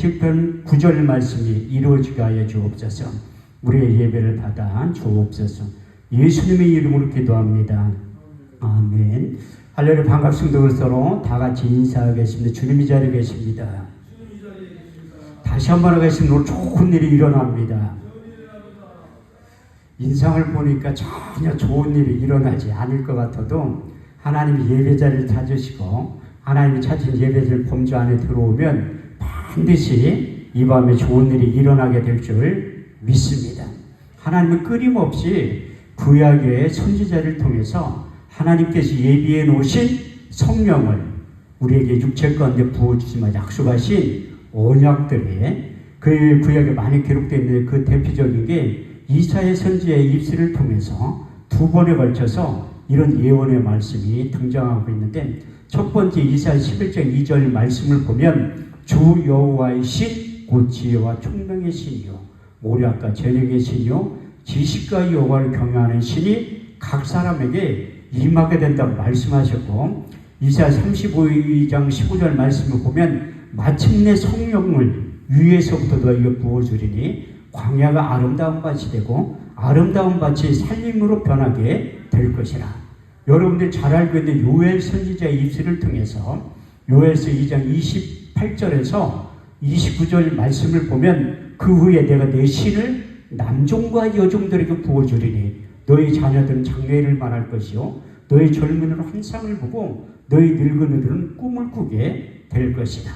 시편 9절 말씀이 이루어지게 하여 주옵소서. 우리의 예배를 받아 주옵소서. 예수님의 이름으로 기도합니다. 아멘. 할렐루야. 반갑습니다. 서로 다 같이 인사하겠습니다. 주님이 자리에 계십니다. 다시 한번 하겠습니다. 오늘 좋은 일이 일어납니다. 인상을 보니까 전혀 좋은 일이 일어나지 않을 것 같아도 하나님이 예배 자리를 찾으시고 하나님이 찾은 예배자를 범주 안에 들어오면 반드시 이 밤에 좋은 일이 일어나게 될 줄 믿습니다. 하나님은 끊임없이 구약의 선지자를 통해서 하나님께서 예비해 놓으신 성령을 우리에게 육체 가운데 부어주시며 약속하신 언약들에 그 구약에 많이 기록되어 있는 그 대표적인 게 이사야 선지자의 입술을 통해서 두 번에 걸쳐서 이런 예언의 말씀이 등장하고 있는데, 첫 번째 이사야 11장 2절 말씀을 보면 주 여호와의 신 곧 지혜와 총명의 신이요 모략과 재능의 신이요 지식과 여호와를 경외하는 신이 각 사람에게 임하게 된다고 말씀하셨고, 이사야 35장 15절 말씀을 보면 마침내 성령을 위에서부터 너에게 부어주리니 광야가 아름다운 밭이 되고 아름다운 밭이 살림으로 변하게 될 것이라. 여러분들 잘 알고 있는 요엘 선지자의 입술을 통해서 요엘서 2장 28절에서 29절 말씀을 보면 그 후에 내가 내 신을 남종과 여종들에게 부어주리니 너희 자녀들은 장래일을 말할 것이요 너희 젊은이는 환상을 보고 너희 늙은이들은 꿈을 꾸게 될 것이다.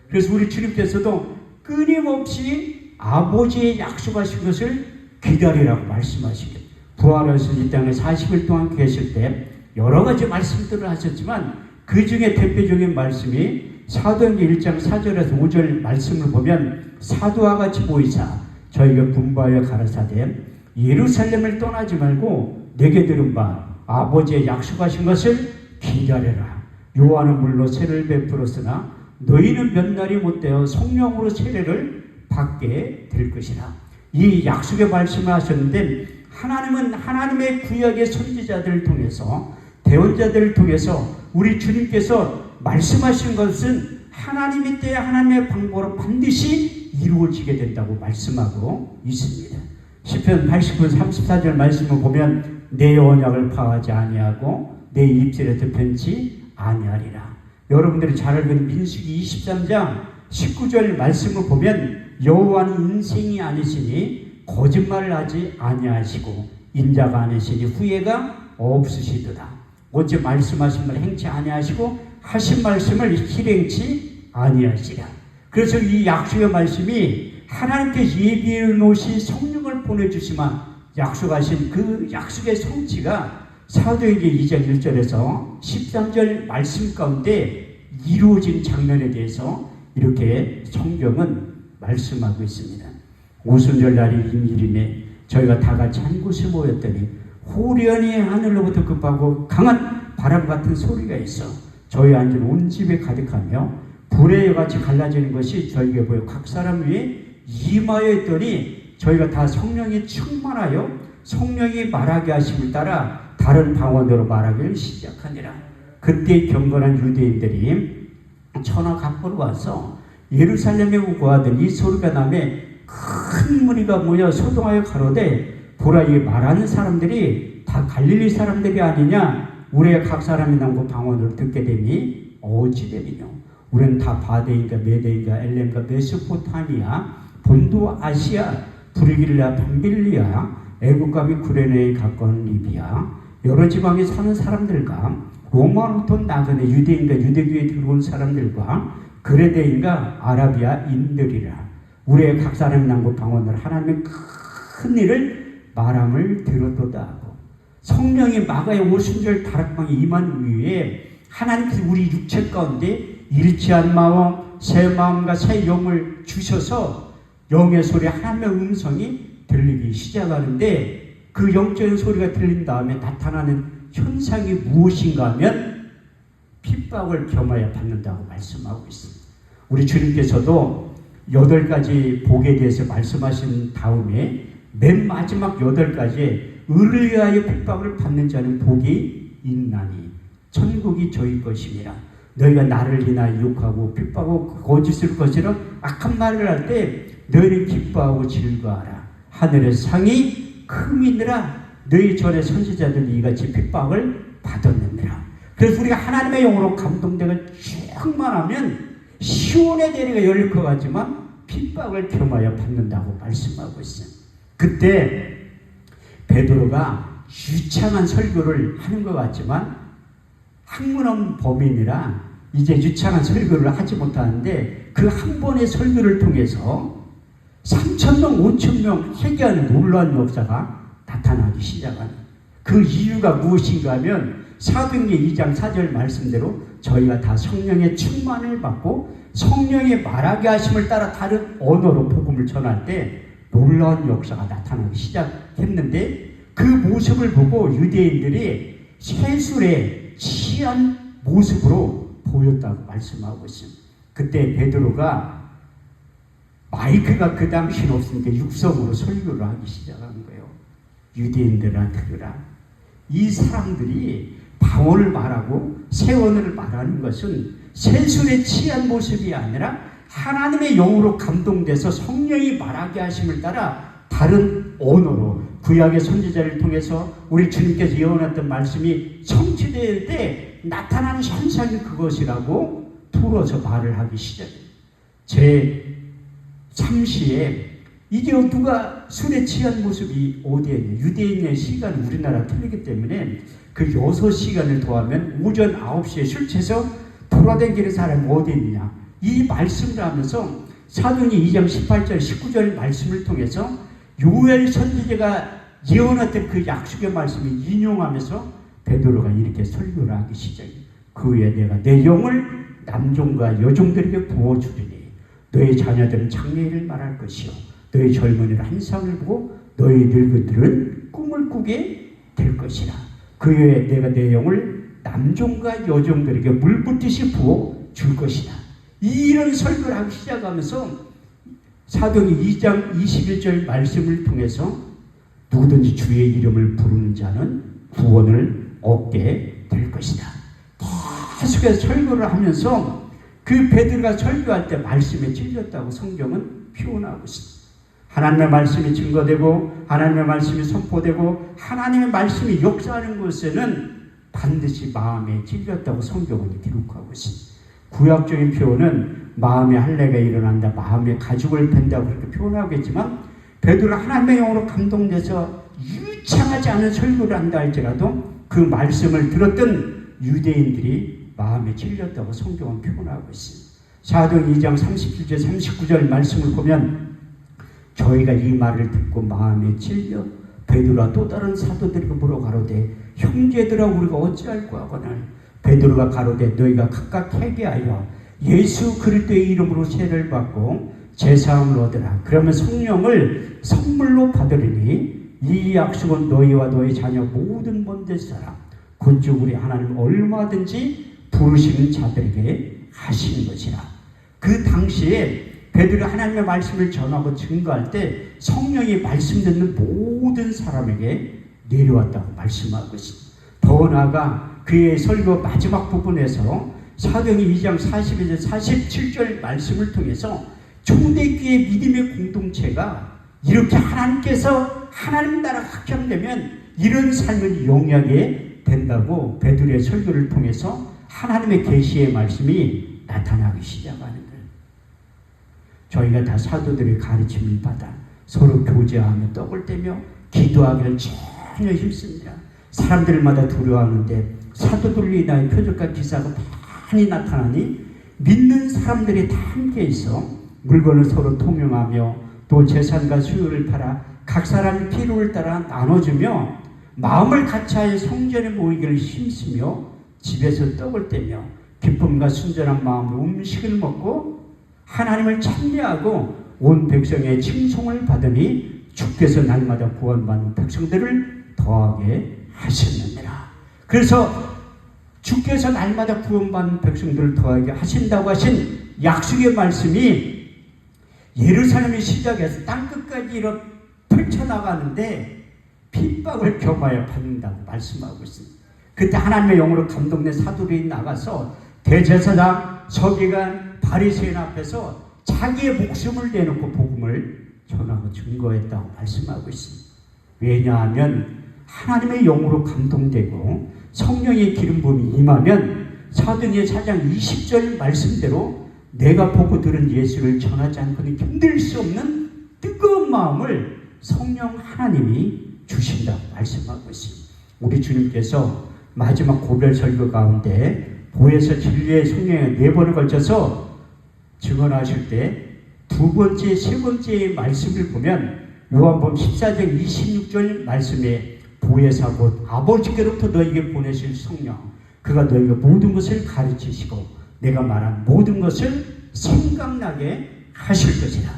그래서 우리 주님께서도 끊임없이 아버지의 약속하신 것을 기다리라고 말씀하시고, 부활하셔서 이 땅에 40일 동안 계실 때 여러 가지 말씀들을 하셨지만 그 중에 대표적인 말씀이 사도행전 1장 4절에서 5절 말씀을 보면 사도와 같이 보이사 저희가 분부하여 가라사대 예루살렘을 떠나지 말고 내게 들은 바 아버지의 약속하신 것을 기다려라. 요한은 물로 세례를 베풀었으나 너희는 몇 날이 못되어 성령으로 세례를 받게 될 것이라. 이 약속의 말씀을 하셨는데, 하나님은 하나님의 구약의 선지자들을 통해서 대언자들을 통해서 우리 주님께서 말씀하신 것은 하나님의 때에 하나님의 방법으로 반드시 이루어지게 된다고 말씀하고 있습니다. 시편 89편 34절 말씀을 보면 내 언약을 파하지 아니하고 내 입술에서 변치 아니하리라. 여러분들이 잘 알고 있는 민수기 23장 19절 말씀을 보면 여호와는 인생이 아니시니 거짓말을 하지 아니하시고 인자가 아니시니 후회가 없으시도다. 어제 말씀하신 말 행치 아니하시고 하신 말씀을 실행치 아니하시라. 그래서 이 약속의 말씀이 하나님께서 예비해 놓으신 성령을 보내주시면 약속하신 그 약속의 성취가 사도행전 2장 1절에서 13절 말씀 가운데 이루어진 장면에 대해서 이렇게 성경은 말씀하고 있습니다. 오순절 날이 임일이네 저희가 다 같이 한 곳에 모였더니 호련히 하늘로부터 급하고 강한 바람 같은 소리가 있어 저희 앉은 온 집에 가득하며 불의 여같이 갈라지는 것이 저희에게 보여 각 사람 위에 임하여 있더니 저희가 다 성령이 충만하여 성령이 말하게 하심을 따라 다른 방언으로 말하기를 시작하니라. 그때 경건한 유대인들이 천하각부로 와서 예루살렘에 구하던 이 소리가 나매 큰 무리가 모여 소동하여 가로되 보라 이 말하는 사람들이 다 갈릴리 사람들이 아니냐. 우리의 각 사람이 남고 방언으로 듣게 되니 어찌 되리뇨. 우리는 다 바데인가 메데인가 엘렘가 메소포타미아 본도 아시아 브리길라 밤빌리아 애국과 및 구레네에 가까운 리비아 여러 지방에 사는 사람들과 로마로부터 나그네 유대인과 유대교에 들어온 사람들과 그레데인과 아라비아인들이라. 우리의 각 사람이 남고 방언으로 하나님의 큰 일을 말함을 들었도다 하고, 성령이 마가의 오순절 다락방에 임한 후에 하나님께서 우리 육체 가운데 일치한 마음, 새 마음과 새 영을 주셔서 영의 소리 하나님의 음성이 들리기 시작하는데, 그 영적인 소리가 들린 다음에 나타나는 현상이 무엇인가 하면 핍박을 겸하여 받는다고 말씀하고 있습니다. 우리 주님께서도 8가지 복에 대해서 말씀하신 다음에 맨 마지막 8가지에 의를 위하여 핍박을 받는 자는 복이 있나니 천국이 저희 것입니다. 너희가 나를 인하여 욕하고 핍박하고 거짓을 것이라 악한 말을 할 때 너희는 기뻐하고 즐거워하라. 하늘의 상이 크미니라. 너희 전에 선지자들이 이같이 핍박을 받았느니라. 그래서 우리가 하나님의 영으로 감동되고 충만하면 시온의 대리가 열릴 것 같지만 핍박을 겸하여 받는다고 말씀하고 있어요. 그때 베드로가 유창한 설교를 하는 것 같지만 학문 없는 범인이라 이제 유창한 설교를 하지 못하는데 그 한 번의 설교를 통해서 3,000명, 5,000명 회개하는 놀라운 역사가 나타나기 시작하는 그 이유가 무엇인가 하면 사도행전 2장 4절 말씀대로 저희가 다 성령의 충만을 받고 성령의 말하게 하심을 따라 다른 언어로 복음을 전할 때 놀라운 역사가 나타나기 시작했는데 그 모습을 보고 유대인들이 세술에 취한 모습으로 보였다고 말씀하고 있습니다. 그때 베드로가 마이크가 그 당시는 없으니까 육성으로 설교를 하기 시작한 거예요. 유대인들아 들으라. 이 사람들이 방언을 말하고 세언을 말하는 것은 세술에 취한 모습이 아니라 하나님의 영으로 감동돼서 성령이 말하게 하심을 따라 다른 언어로 구약의 선지자를 통해서 우리 주님께서 예언했던 말씀이 성취될 때 나타나는 현상이 그것이라고 풀어서 말을 하기 시작해요. 제 3시에 이제 누가 술에 취한 모습이 어디에 있냐. 유대인의 시간은 우리나라 틀리기 때문에 그 6시간을 더하면 오전 9시에 술 취해서 돌아다니는 사람이 어디 있느냐. 이 말씀을 하면서 사도행전 2장 18절 19절 말씀을 통해서 요엘 선지자가 예언했던 그 약속의 말씀을 인용하면서 베드로가 이렇게 설교를 하기 시작해요. 그 후에 내가 내 영을 남종과 여종들에게 부어주리니 너희 자녀들은 장래일을 말할 것이요 너희 젊은이는 환상을 보고 너희 늙은들은 꿈을 꾸게 될 것이라. 그 후에 내가 내 영을 남종과 여종들에게 물 붓듯이 부어 줄 것이다. 이런 설교를 하기 시작하면서 사도행전 2장 21절 말씀을 통해서 누구든지 주의 이름을 부르는 자는 구원을 얻게 될 것이다. 계속해서 설교를 하면서 그 베드로가 설교할 때 말씀에 찔렸다고 성경은 표현하고 있습니다. 하나님의 말씀이 증거되고 하나님의 말씀이 선포되고 하나님의 말씀이 역사하는 것에는 반드시 마음에 찔렸다고 성경은 기록하고 있습니다. 구약적인 표현은 마음에 할례가 일어난다, 마음에 가죽을 팬다고 그렇게 표현하겠지만 베드로가 하나님의 영으로 감동돼서 유창하지 않은 설교를 한다 할지라도 그 말씀을 들었던 유대인들이 마음에 찔렸다고 성경은 표현하고 있습니다. 사도행전 2장 37절 39절 말씀을 보면 저희가 이 말을 듣고 마음에 찔려 베드로와 또 다른 사도들에게 물어 가로되 형제들아 우리가 어찌할까 하거늘 베드로가 가로되 너희가 각각 회개하여 예수 그리스도의 이름으로 세례를 받고 제사함을 얻으라. 그러면 성령을 선물로 받으리니 이 약속은 너희와 너희 자녀 모든 먼데 사람 곧즉 우리 하나님 얼마든지 부르시는 자들에게 하시는 것이라. 그 당시에 베드로가 하나님의 말씀을 전하고 증거할 때 성령이 말씀 듣는 모든 사람에게 내려왔다고 말씀하고 있습니다. 더 나아가 그의 설교 마지막 부분에서 사도행전 2장 42절 47절 말씀을 통해서 초대교회 믿음의 공동체가 이렇게 하나님께서 하나님 나라 확장되면 이런 삶을 용하게 된다고 베드로의 설교를 통해서 하나님의 계시의 말씀이 나타나기 시작하는 거예요. 저희가 다 사도들의 가르침을 받아 서로 교제하며 떡을 떼며 기도하기를 전혀 힘씁니다. 사람들마다 두려워하는데 사도들로 인하여 표적과 기사가 많이 나타나니 믿는 사람들이 다 함께 있어 물건을 서로 통용하며 또 재산과 수요를 팔아 각 사람의 필요를 따라 나눠주며 마음을 같이하여 성전에 모이기를 힘쓰며 집에서 떡을 떼며 기쁨과 순전한 마음으로 음식을 먹고 하나님을 찬미하고 온 백성의 칭송을 받으니 주께서 날마다 구원받는 백성들을 더하게 하셨느니라. 그래서 주께서 날마다 구원받는 백성들을 더하게 하신다고 하신 약속의 말씀이 예루살렘의 시작에서 땅끝까지 이렇게 펼쳐나가는데 핍박을 겸하여 받는다고 말씀하고 있습니다. 그때 하나님의 영으로 감동된 사도들이 나가서 대제사장 서기관 바리새인 앞에서 자기의 목숨을 내놓고 복음을 전하고 증거했다고 말씀하고 있습니다. 왜냐하면 하나님의 영으로 감동되고 성령의 기름 부음이 임하면 사도행전 4장 20절 말씀대로 내가 보고 들은 예수를 전하지 않고는 견딜 수 없는 뜨거운 마음을 성령 하나님이 주신다고 말씀하고 있습니다. 우리 주님께서 마지막 고별 설교 가운데 보혜사 진리의 성령에 4번을 걸쳐서 증언하실 때 두 번째, 세 번째의 말씀을 보면 요한복음 14장 26절 말씀에 보혜사 곧 아버지께로부터 너에게 보내실 성령 그가 너에게 모든 것을 가르치시고 내가 말한 모든 것을 생각나게 하실 것이다.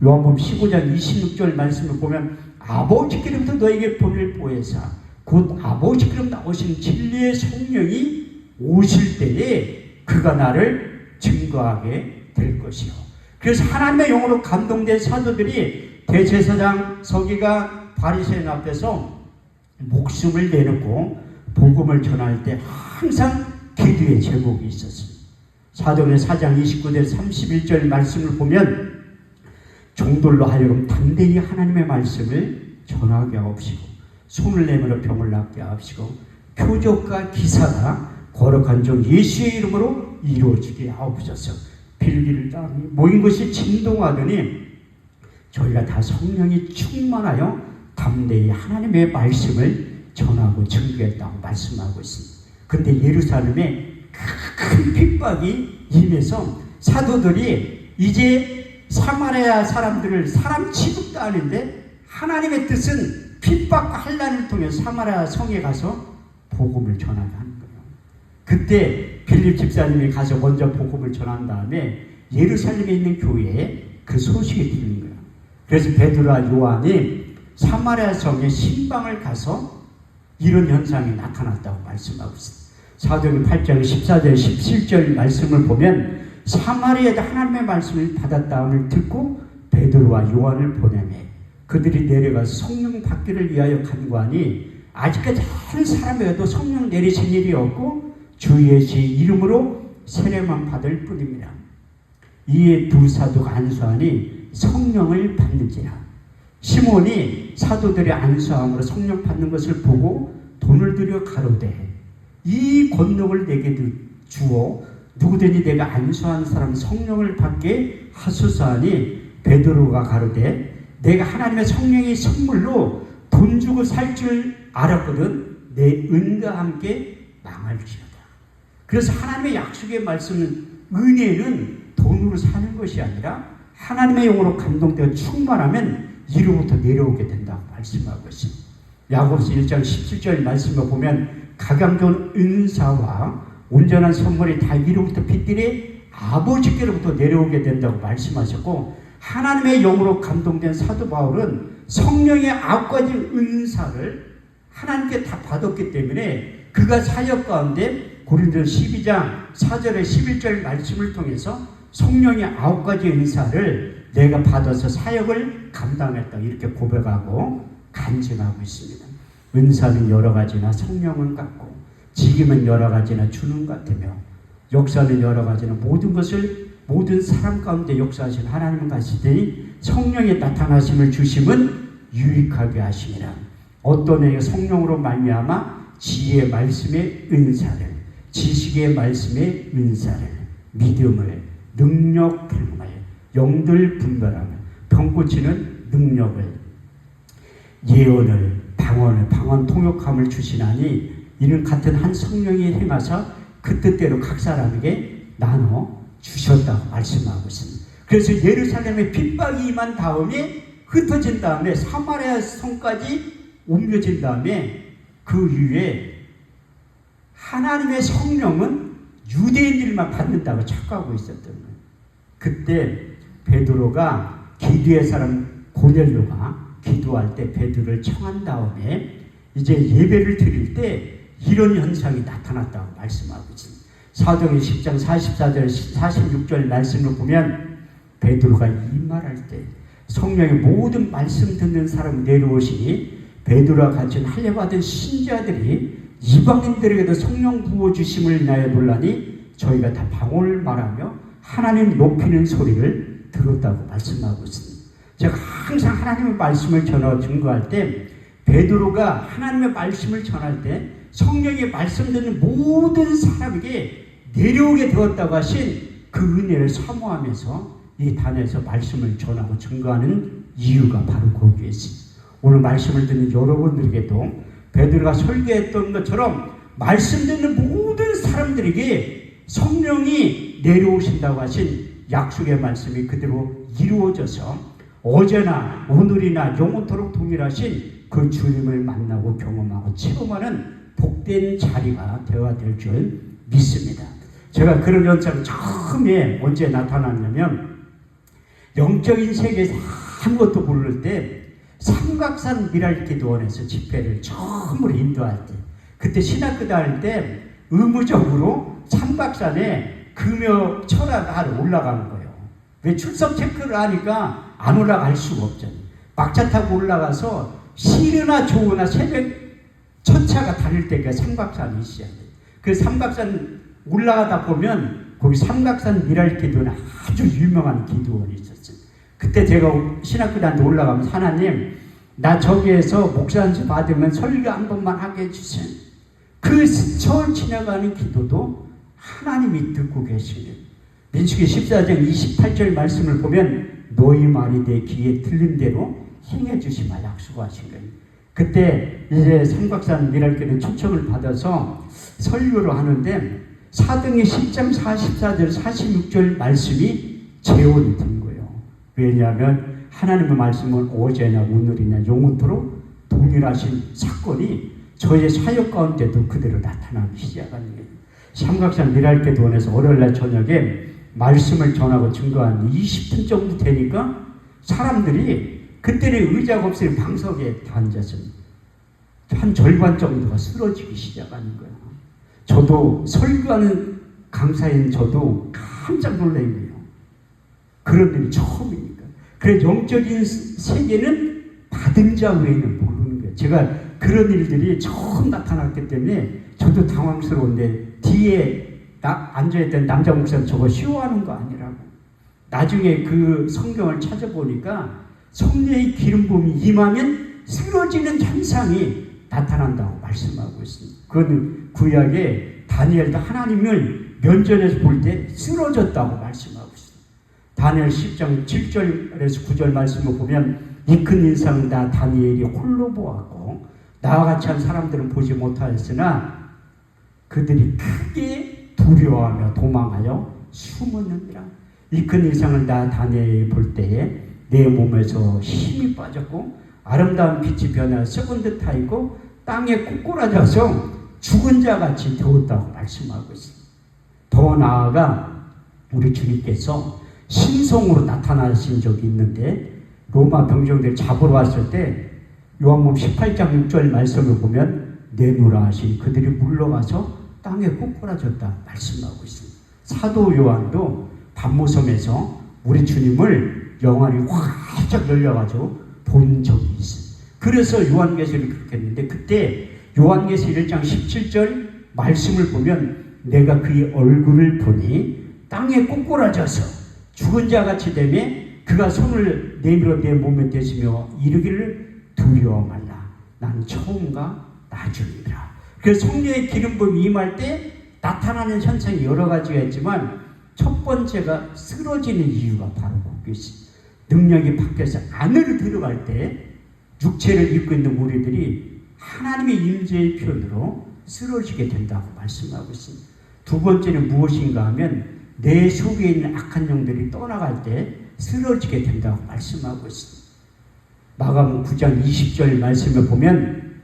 요한복음 15장 26절 말씀을 보면 아버지께로부터 너에게 보낼 보혜사 곧 아버지께로부터 나오신 진리의 성령이 오실 때에 그가 나를 증거하게 될 것이요. 그래서 하나님의 영으로 감동된 사도들이 대제사장 서기관 바리새인 앞에서 목숨을 내놓고 복음을 전할 때 항상 기도의 제목이 있었습니다. 사도행전 4장 29절 31절 말씀을 보면 종들로 하여금 담대히 하나님의 말씀을 전하게 하옵시고 손을 내밀어 병을 낫게 하옵시고 표적과 기사가 거룩한 종 예수의 이름으로 이루어지게 하옵소서. 빌기를 따르니 모인 것이 진동하더니 저희가 다 성령이 충만하여 담대히 하나님의 말씀을 전하고 증거했다고 말씀하고 있습니다. 그런데 예루살렘에 큰 핍박이 임해서 사도들이 이제 사마리아 사람들을 사람 취급도 아닌데 하나님의 뜻은 핍박과 환난을 통해 사마리아 성에 가서 복음을 전하게 하는 거예요. 그때 빌립 집사님이 가서 먼저 복음을 전한 다음에 예루살렘에 있는 교회에 그 소식이 들린 거예요. 그래서 베드로와 요한이 사마리아 성에 신방을 가서 이런 현상이 나타났다고 말씀하고 있습니다. 사도행전 8장 14절 17절 말씀을 보면 사마리아에도 하나님의 말씀을 받았다함을 듣고 베드로와 요한을 보내매 그들이 내려가서 성령 받기를 위하여 간구하니 아직까지 한 사람에게도 성령 내리신 일이 없고 주 예수의 이름으로 세례만 받을 뿐입니다. 이에 두 사도가 안수하니 성령을 받는지라. 시몬이 사도들의 안수함으로 성령 받는 것을 보고 돈을 들여 가로되 이 권능을 내게 주어 누구든지 내가 안수한 사람 성령을 받게 하소서 하니 베드로가 가로되 내가 하나님의 성령의 선물로 돈 주고 살 줄 알았거든 내 은과 함께 망할지어다. 그래서 하나님의 약속의 말씀은 은혜는 돈으로 사는 것이 아니라 하나님의 영으로 감동되어 충만하면 이로부터 내려오게 된다고 말씀하고 있습니다. 야고보서 1장 17절 말씀을 보면 각양 좋은 은사와 온전한 선물이 다 이로부터 빛들이 아버지께로부터 내려오게 된다고 말씀하셨고 하나님의 영으로 감동된 사도 바울은 성령의 9가지 은사를 하나님께 다 받았기 때문에 그가 사역 가운데 고린도서 12장 4절에 11절 말씀을 통해서 성령의 9가지 은사를 내가 받아서 사역을 감당했다 이렇게 고백하고 간증하고 있습니다. 은사는 여러 가지나 성령은 같고 직임은 여러 가지나 주는 같으며 역사는 여러 가지나 모든 것을 모든 사람 가운데 역사하신 하나님은 가시더니 성령의 나타나심을 주심은 유익하게 하심이라. 어떤 이가 성령으로 말미암아 지혜의 말씀의 은사를 지식의 말씀의 은사를 믿음을 능력 행함을 영들 분별함을 병 고치는 능력을 예언을 방언 통역함을 주시나니 이는 같은 한 성령이 행하사 그 뜻대로 각 사람에게 나눠 주셨다고 말씀하고 있습니다. 그래서 예루살렘에 핍박이 임한 다음에 흩어진 다음에 사마리아 성까지 옮겨진 다음에 그 이후에 하나님의 성령은 유대인들만 받는다고 착각하고 있었던 거예요. 그때 베드로가 기도의 사람 고넬료가 기도할 때 베드로를 청한 다음에 이제 예배를 드릴 때 이런 현상이 나타났다고 말씀하고 있습니다. 사도행전 10장 44절 46절 말씀을 보면 베드로가 이 말할 때 성령의 모든 말씀 듣는 사람 내려오시니 베드로와 같이 할례받은 신자들이 이방인들에게도 성령 부어주심을 인하여 논란이 저희가 다 방언을 말하며 하나님 높이는 소리를 들었다고 말씀하고 있습니다. 제가 항상 하나님의 말씀을 전하고 증거할 때 베드로가 하나님의 말씀을 전할 때 성령의 말씀 듣는 모든 사람에게 내려오게 되었다고 하신 그 은혜를 사모하면서 이 단에서 말씀을 전하고 증거하는 이유가 바로 거기에 있습니다. 오늘 말씀을 듣는 여러분들에게도 베드로가 설교했던 것처럼 말씀 듣는 모든 사람들에게 성령이 내려오신다고 하신 약속의 말씀이 그대로 이루어져서 어제나 오늘이나 영원토록 동일하신 그 주님을 만나고 경험하고 체험하는 복된 자리가 되어야 될 줄 믿습니다. 제가 그런 현상 처음에 언제 나타났냐면 영적인 세계에서 아무것도 모를 때 삼각산 미랄기도원에서 집회를 처음으로 인도할 때 그때 신학교 다닐 때 의무적으로 삼각산에 금요 철학하러 올라가는 거예요. 왜 출석 체크를 하니까 안 올라갈 수가 없잖아요. 막차 타고 올라가서 싫으나 좋으나 새벽 천차가 다닐 때가 삼각산이 있어야 돼요. 그 삼각산 올라가다 보면 거기 삼각산 미랄기도는 아주 유명한 기도원이 있었어요. 그때 제가 신학교 다닐 때 올라가면서 하나님 나 저기에서 목사 안수 받으면 설교 한 번만 하게 해주세요. 그 스쳐 지나가는 기도도 하나님이 듣고 계시네요. 민수기 14장 28절 말씀을 보면 너희 말이 내 귀에 들린 대로 행해 주시마 약속하신 거예요. 그때 이제 삼각산 미랄교는 초청을 받아서 설교를 하는데 사도행전 10장 44절 46절 말씀이 재혼이 된 거예요. 왜냐하면 하나님의 말씀은 어제나 오늘이나 영원토록 동일하신 사건이 저의 사역 가운데도 그대로 나타나기 시작하는 거예요. 삼각산 미랄교도원에서 월요일날 저녁에 말씀을 전하고 증거한 20분 정도 되니까 사람들이 그때는 의자가 없으니 방석에 앉아서 한 절반 정도가 쓰러지기 시작하는 거예요. 저도 설교하는 강사인 저도 깜짝 놀란 거예요. 그런 일이 처음이니까. 그래서 영적인 세계는 받은 자 외에는 모르는 거예요. 제가 그런 일들이 처음 나타났기 때문에 저도 당황스러운데 뒤에 앉아있던 남자 목사는 저거 쉬워하는 거 아니라고. 나중에 그 성경을 찾아보니까 성령의 기름 부음이 임하면 쓰러지는 현상이 나타난다고 말씀하고 있습니다. 그건 구약에 다니엘도 하나님을 면전에서 볼 때 쓰러졌다고 말씀하고 있습니다. 다니엘 10장 7절에서 9절 말씀을 보면 이 큰 인상 나 다니엘이 홀로 보았고 나와 같이 한 사람들은 보지 못하였으나 그들이 크게 두려워하며 도망하여 숨었느니라. 이 큰 인상을 나 다니엘이 볼 때에 내 몸에서 힘이 빠졌고 아름다운 빛이 변하여 썩은 듯 하이고 땅에 꼬꾸라져서 죽은 자같이 되었다고 말씀하고 있습니다. 더 나아가 우리 주님께서 신성으로 나타나신 적이 있는데 로마 병정들 잡으러 왔을 때 요한복음 18장 6절 말씀을 보면 내놓으라 하신 그들이 물러가서 땅에 꼬꾸라졌다 말씀하고 있습니다. 사도 요한도 밤모섬에서 우리 주님을 영안이 활짝 열려가지고 본 적이 있어요. 그래서 요한계시를 그렇게 했는데 그때 요한계시 1장 17절 말씀을 보면 내가 그의 얼굴을 보니 땅에 꼬꾸라져서 죽은 자같이 되매 그가 손을 내밀어 내 몸에 대시며 이르기를 두려워 말라. 난 처음과 나중이라. 그래서 성령의 기름 부음이 임할 때 나타나는 현상이 여러 가지가 있지만 첫 번째가 쓰러지는 이유가 바로 거기 있습니다. 능력이 밖에서 안으로 들어갈 때 육체를 입고 있는 우리들이 하나님의 임재의 표현으로 쓰러지게 된다고 말씀하고 있습니다. 두 번째는 무엇인가 하면 내 속에 있는 악한 영들이 떠나갈 때 쓰러지게 된다고 말씀하고 있습니다. 마가복음 9장 20절 말씀을 보면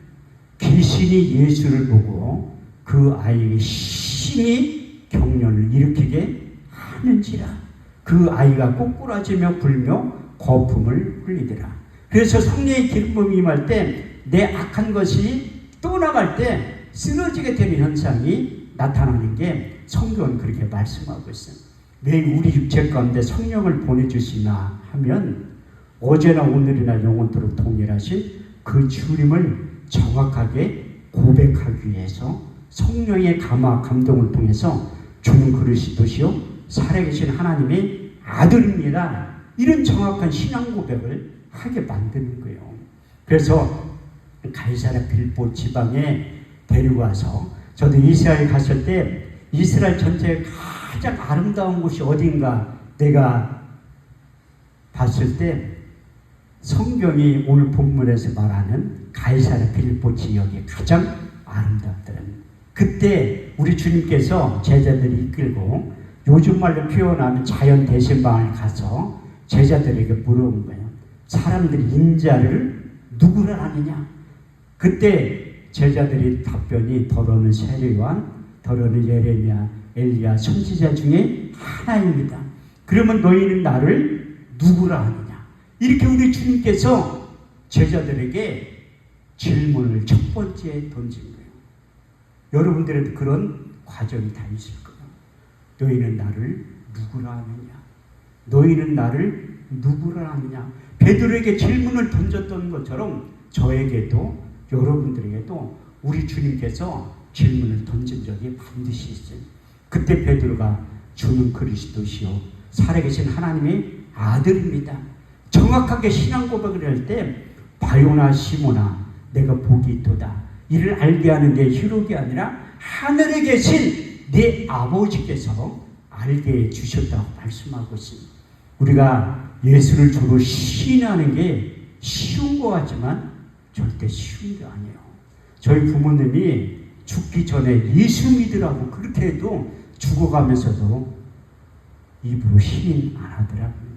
귀신이 예수를 보고 그 아이의 심히 경련을 일으키게 하는지라. 그 아이가 꼬꾸라지며 굴며 거품을 흘리더라. 그래서 성령의 기름 부음이 임할 때 내 악한 것이 떠나갈 때 쓰러지게 되는 현상이 나타나는 게 성경은 그렇게 말씀하고 있어요. 왜 우리 육체 가운데 성령을 보내주시나 하면 어제나 오늘이나 영원토록 동일하신 그 주님을 정확하게 고백하기 위해서 성령의 감화 감동을 통해서 주는 그리스도시요 살아계신 하나님의 아들입니다. 이런 정확한 신앙 고백을 하게 만드는 거예요. 그래서 가이사랴 빌보 지방에 데려가서, 저도 이스라엘 갔을 때 이스라엘 전체에 가장 아름다운 곳이 어딘가 내가 봤을 때 성경이 오늘 본문에서 말하는 가이사랴 빌보 지역이 가장 아름답더라고요. 그때 우리 주님께서 제자들이 이끌고 요즘 말로 표현하면 자연 대신방을 가서 제자들에게 물어본 거예요. 사람들이 인자를 누구를 아느냐? 그때 제자들이 답변이 더러는 세례요한, 더러는 예레미야, 엘리야 선지자 중에 하나입니다. 그러면 너희는 나를 누구라 하느냐? 이렇게 우리 주님께서 제자들에게 질문을 첫 번째 던진 거예요. 여러분들에도 그런 과정이 다 있을 거예요. 너희는 나를 누구라 하느냐? 너희는 나를 누구라 하느냐? 베드로에게 질문을 던졌던 것처럼 저에게도 여러분들에게도 우리 주님께서 질문을 던진 적이 반드시 있어요. 그때 베드로가 주는 그리스도시요 살아계신 하나님의 아들입니다. 정확하게 신앙 고백을 할 때 바요나 시모나 내가 복이 있도다. 이를 알게 하는 내 희록이 아니라 하늘에 계신 내 아버지께서 알게 해주셨다고 말씀하고 있습니다. 우리가 예수를 주로 시인하는 게 쉬운 것 같지만 절대 쉬운 게 아니에요. 저희 부모님이 죽기 전에 예수 믿으라고 그렇게 해도 죽어가면서도 입으로 시인 안 하더라고요.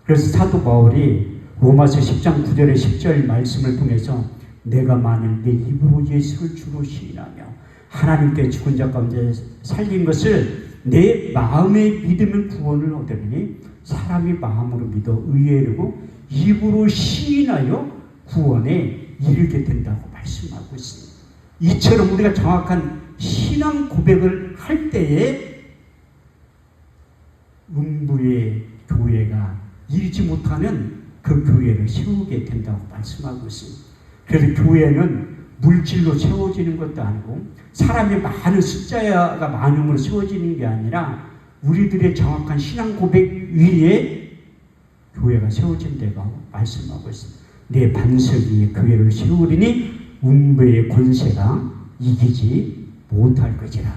그래서 사도 바울이 로마서 10장 9절에 10절 말씀을 통해서 내가 만일 내 입으로 예수를 주로 시인하며 하나님께 죽은 자 가운데 살린 것을 내 마음에 믿으면 구원을 얻으리니 사람이 마음으로 믿어 의에 이르고 입으로 시인하여 구원에 이르게 된다고 말씀하고 있습니다. 이처럼 우리가 정확한 신앙 고백을 할 때에 음부의 교회가 이르지 못하는 그 교회를 세우게 된다고 말씀하고 있습니다. 그래서 교회는 물질로 세워지는 것도 아니고 사람이 많은 숫자가 많음으로 세워지는 게 아니라 우리들의 정확한 신앙 고백 위에 교회가 세워진다고 말씀하고 있습니다. 내 반석 위에 교회를 세우리니 음부의 권세가 이기지 못할 것이라.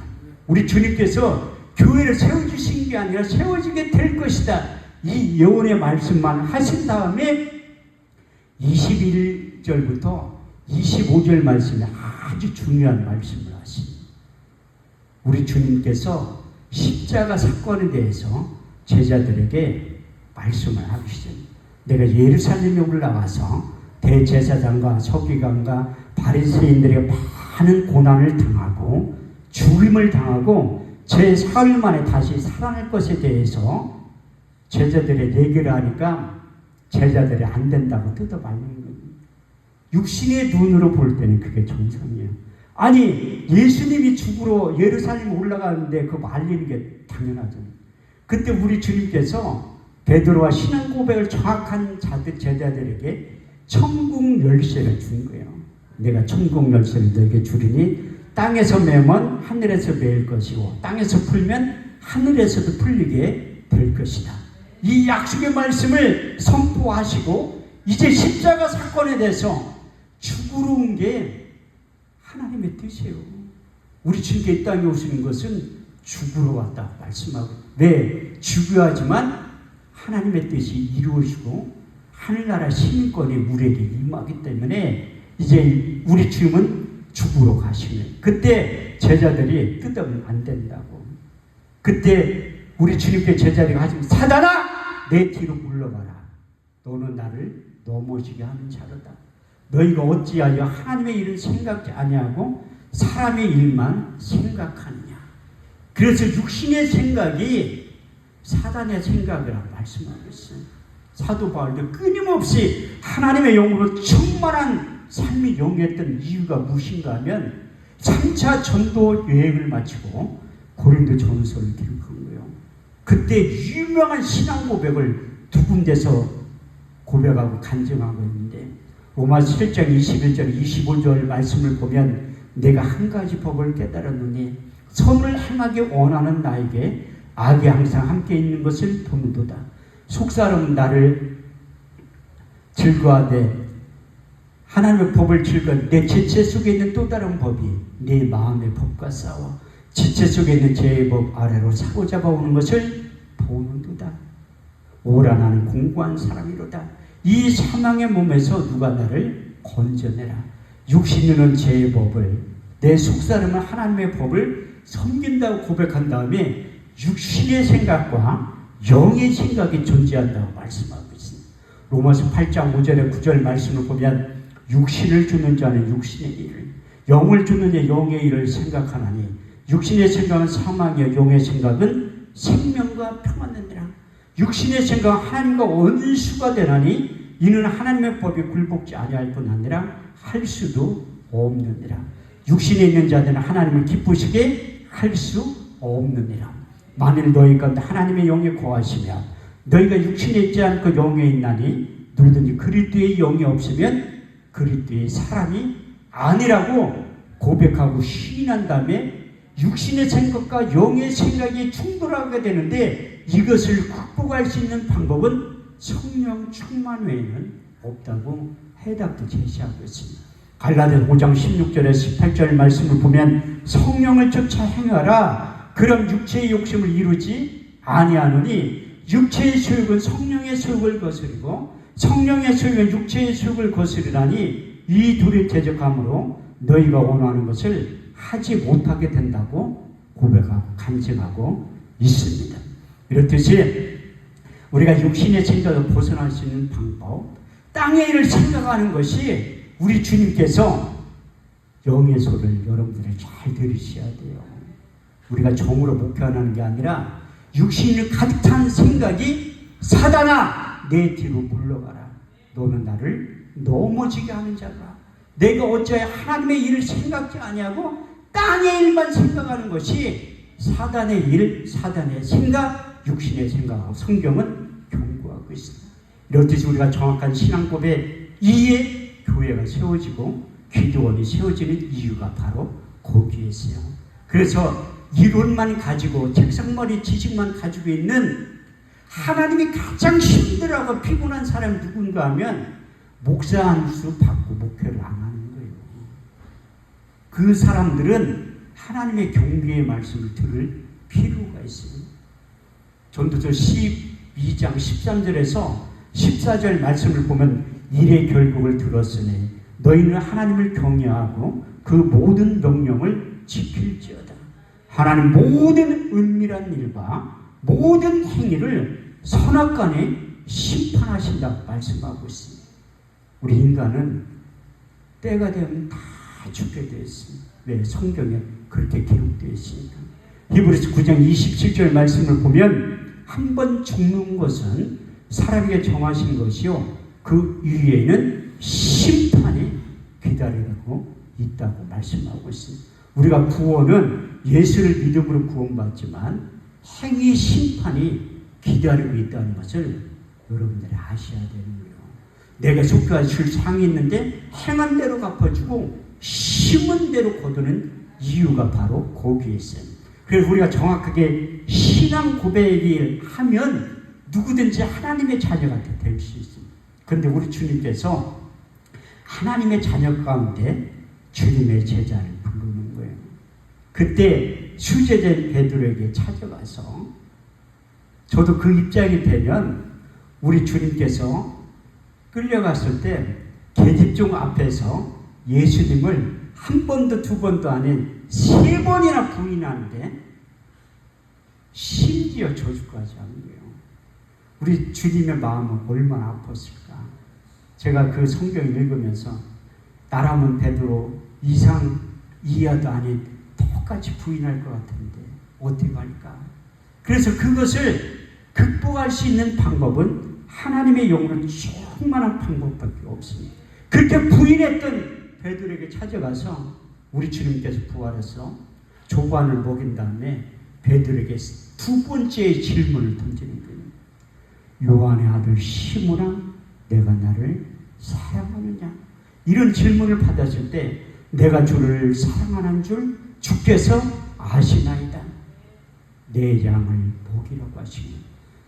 우리 주님께서 교회를 세워주신 게 아니라 세워지게 될 것이다. 이 예언의 말씀만 하신 다음에 21절부터 25절 말씀이 아주 중요한 말씀을 하십니다. 우리 주님께서 십자가 사건에 대해서 제자들에게 말씀을 하시죠. 내가 예루살렘에 올라가서 대제사장과 서기관과 바리새인들에게 많은 고난을 당하고 죽임을 당하고 제 사흘 만에 다시 살아날 것에 대해서 제자들의 얘기를 하니까 제자들이 안 된다고 뜯어말리는 거예요. 육신의 눈으로 볼 때는 그게 정상이에요. 아니 예수님이 죽으러 예루살렘에 올라가는데 그거 말리는 게 당연하죠. 그때 우리 주님께서 베드로와 신앙 고백을 정확한 제자들에게 천국 열쇠를 준 거예요. 내가 천국 열쇠를 너에게 주리니 땅에서 매면 하늘에서 매일 것이고 땅에서 풀면 하늘에서도 풀리게 될 것이다. 이 약속의 말씀을 선포하시고 이제 십자가 사건에 대해서 죽으러 온 게 하나님의 뜻이에요. 우리 주님께 이 땅에 오시는 것은 죽으러 왔다고 말씀하고, 왜? 죽여야지만 하나님의 뜻이 이루어지고 하늘나라 시민권이 우리에게 임하기 때문에 이제 우리 주님은 죽으러 가시면 그때 제자들이 뜯으면 안 된다고. 그때 우리 주님께 제자들이 하시면 사단아 내 뒤로 물러가라. 너는 나를 넘어지게 하는 자로다. 너희가 어찌하여 하나님의 일을 생각지 아니하고 사람의 일만 생각하느냐. 그래서 육신의 생각이 사단의 생각이라고 말씀하고 있어요. 사도 바울도 끊임없이 하나님의 영으로 충만한 삶이 영했던 이유가 무엇인가 하면 3차 전도 여행을 마치고 고린도 전서를 기록한 거예요. 그때 유명한 신앙 고백을 두 군데서 고백하고 간증하고 있는데 로마서 7장 21절 25절 말씀을 보면 내가 한 가지 법을 깨달았느니 선을 행하기 원하는 나에게 악이 항상 함께 있는 것을 보는도다. 속사람은 나를 즐거워하되 하나님의 법을 즐거워 내 지체 속에 있는 또 다른 법이 내 마음의 법과 싸워 지체 속에 있는 죄의 법 아래로 사로잡아 오는 것을 보는도다. 오라 나는 공고한 사람이로다. 이 사망의 몸에서 누가 나를 건져내라. 육신은 죄의 법을 내 속사람은 하나님의 법을 섬긴다고 고백한 다음에 육신의 생각과 영의 생각이 존재한다고 말씀하고 있습니다. 로마서 8장 5절에 9절 말씀을 보면 육신을 주는 자는 육신의 일을 영을 주는 자 영의 일을 생각하나니 육신의 생각은 사망이요 영의 생각은 생명과 평안이니라. 육신의 생각은 하나님과 원수가 되나니 이는 하나님의 법이 굴복지 아니할 뿐 아니라 할 수도 없느니라. 육신에 있는 자들은 하나님을 기쁘시게 할 수 없느니라. 만일 너희 가운데 하나님의 영이 거하시며 너희가 육신에 있지 않고 영에 있나니 누구든지 그리스도의 영이 없으면 그리스도의 사람이 아니라고 고백하고 시인한 다음에 육신의 생각과 영의 생각이 충돌하게 되는데 이것을 극복할 수 있는 방법은 성령 충만 외에는 없다고 해답도 제시하고 있습니다. 갈라디아서 5장 16절에 18절 말씀을 보면 성령을 쫓아 행하라. 그럼 육체의 욕심을 이루지 아니하노니 육체의 소욕은 성령의 소욕을 거스리고 성령의 소욕은 육체의 소욕을 거스리라니 이 둘이 대적함으로 너희가 원하는 것을 하지 못하게 된다고 고백하고 간증하고 있습니다. 이렇듯이 우리가 육신의 생각을 벗어날 수 있는 방법, 땅의 일을 생각하는 것이 우리 주님께서 영의 소리를 여러분들이 잘 들으셔야 돼요. 우리가 정으로 목표하는 게 아니라 육신을 가득 찬 생각이 사단아 내 뒤로 물러가라. 너는 나를 넘어지게 하는 자라. 내가 어찌하여 하나님의 일을 생각지 아니하고 땅의 일만 생각하는 것이 사단의 일, 사단의 생각, 육신의 생각하고 성경은 경고하고 있습니다. 이렇듯이 우리가 정확한 신앙법에 이에 교회가 세워지고 기도원이 세워지는 이유가 바로 거기에 있어요. 그래서 이론만 가지고 책상머리 지식만 가지고 있는 하나님이 가장 힘들어하고 피곤한 사람이 누군가 하면 목사 한 수 받고 목회를 안 하는 거예요. 그 사람들은 하나님의 경배의 말씀을 들을 필요가 있어요. 전도서 12장 13절에서 14절 말씀을 보면 일의 결국을 들었으니 너희는 하나님을 경외하고 그 모든 명령을 지킬지어다. 하나님 모든 은밀한 일과 모든 행위를 선악간에 심판하신다고 말씀하고 있습니다. 우리 인간은 때가 되면 다 죽게 되어 있습니다. 왜? 성경에 그렇게 기록되어 있으니까. 히브리서 9장 27절 말씀을 보면 한 번 죽는 것은 사람에게 정하신 것이요 그 위에는 심판이 기다리고 있다고 말씀하고 있습니다. 우리가 구원은 예수를 믿음으로 구원받지만 행위 심판이 기다리고 있다는 것을 여러분들이 아셔야 되는 거예요. 내가 속죄하실 상이 있는데 행한 대로 갚아주고 심은 대로 거두는 이유가 바로 거기에 있어요. 그래서 우리가 정확하게 신앙 고백을 하면 누구든지 하나님의 자녀가 될 수 있습니다. 그런데 우리 주님께서 하나님의 자녀 가운데 주님의 제자를 부르는 거예요. 그때 수제자인 베드로에게 찾아가서 저도 그 입장이 되면 우리 주님께서 끌려갔을 때 계집종 앞에서 예수님을 한 번도 두 번도 아닌 3번이나 부인하는데 심지어 저주까지 하는 거예요. 우리 주님의 마음은 얼마나 아팠을까. 제가 그 성경 읽으면서 나라면 베드로 이상 이하도 아닌 똑같이 부인할 것 같은데 어떻게 할까. 그래서 그것을 극복할 수 있는 방법은 하나님의 영으로 충만한 방법밖에 없습니다. 그렇게 부인했던 베드로에게 찾아가서 우리 주님께서 부활해서 조반을 먹인 다음에 베드로에게 두 번째 질문을 던지는 거예요. 요한의 아들 시므나 내가 나를 사랑하느냐? 이런 질문을 받았을 때 내가 주를 사랑하는 줄 주께서 아시나이다. 내 양을 먹이라고 하시니.